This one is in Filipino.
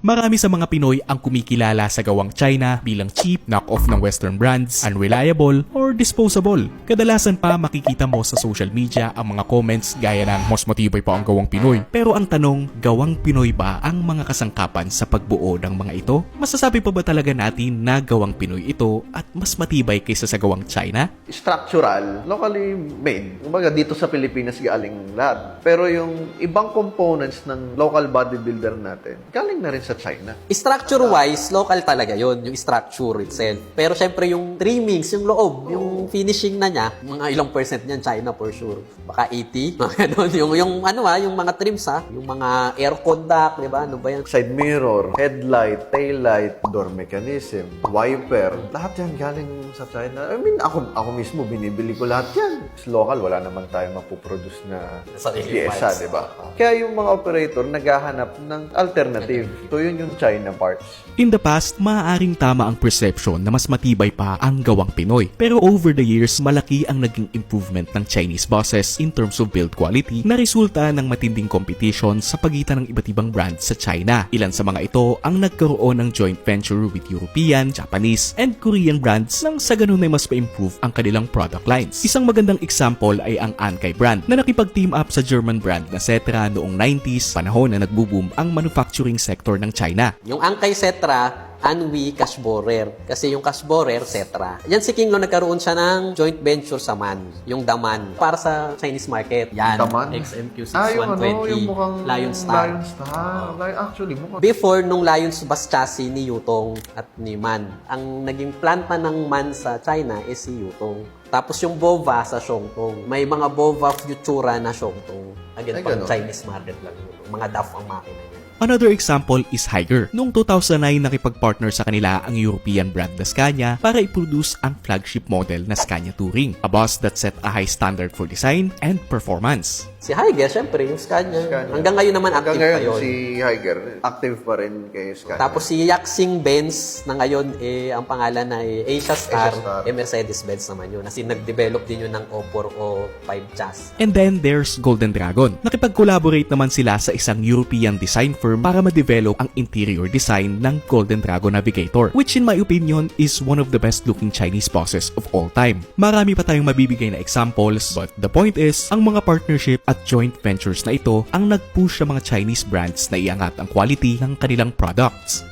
Marami sa mga Pinoy ang kumikilala sa gawang China bilang cheap knock-off ng Western brands, unreliable, or disposable. Kadalasan pa makikita mo sa social media ang mga comments gaya ng mas matibay pa ang gawang Pinoy. Pero ang tanong, gawang Pinoy ba ang mga kasangkapan sa pagbuo ng mga ito? Masasabi pa ba talaga natin na gawang Pinoy ito at mas matibay kaysa sa gawang China? Structural, locally made. Kumbaga dito sa Pilipinas galing lahat. Pero yung ibang components ng local bodybuilder natin, galing na rin sa China. Structure-wise, local talaga yon yung structure itself. Pero syempre yung trimmings, yung loob, yung finishing na niya, mga ilang percent niyan, China for sure. Baka 80, mga ganun. Yung mga trims yung mga air conduct, di ba? Ano ba yan? Side mirror, headlight, taillight, door mechanism, wiper, lahat yan galing sa China. I mean, ako mismo, binibili ko lahat yan. It's local, wala naman tayo mapuproduce na Sarili pyesa, parts. di ba? Kaya yung mga operator naghahanap ng alternative. So, yun yung China parts. In the past, maaaring tama ang perception na mas matibay pa ang gawang Pinoy. Pero over the years, malaki ang naging improvement ng Chinese bosses in terms of build quality na resulta ng matinding competition sa pagitan ng iba't ibang brands sa China. Ilan sa mga ito ang nagkaroon ng joint venture with European, Japanese, and Korean brands nang sa ganun ay mas pa-improve ang kanilang product lines. Isang magandang example ay ang Ankai brand na nakipag-team up sa German brand na Setra noong 90s, panahon na nagbo-boom ang manufacturing sector ng China. Yung Ankai Setra, Anhui Cash Borer. Kasi yung Cash Borer, Setra. Yan si King Long, nagkaroon siya ng joint venture sa MAN. Yung Daman. Para sa Chinese market. Yan. Daman? XMQ6120. Yung mukhang Lion Star. Lion Star. Actually, mukhang... Before, nung Lions bus chassis ni Yutong at ni Man, ang naging planta ng Man sa China is si Yutong. Tapos yung Bova sa Xiongtong. May mga Bova Futura na Xiongtong. Again, pang Chinese market lang yun. Mga DAF ang makina niya. Another example is Higer. Noong 2009, nakipag-partner sa kanila ang European brand na Scania para i-produce ang flagship model na Scania Touring, a bus that set a high standard for design and performance. Si Higer, syempre, yung Scania. Hanggang ngayon naman active pa yun. Si Higer, active pa rin kay Scania. Tapos si Yaxing Benz na ngayon, ang pangalan na Asia Star, Mercedes-Benz naman yun. Kasi nag-develop din yun ng O4O5 chassis. And then there's Golden Dragon. Nakipag-collaborate naman sila sa isang European design firm para ma-develop ang interior design ng Golden Dragon Navigator, which in my opinion is one of the best looking Chinese buses of all time. Marami pa tayong mabibigay na examples, but the point is, ang mga partnership at joint ventures na ito ang nag-push sa mga Chinese brands na iangat ang quality ng kanilang products.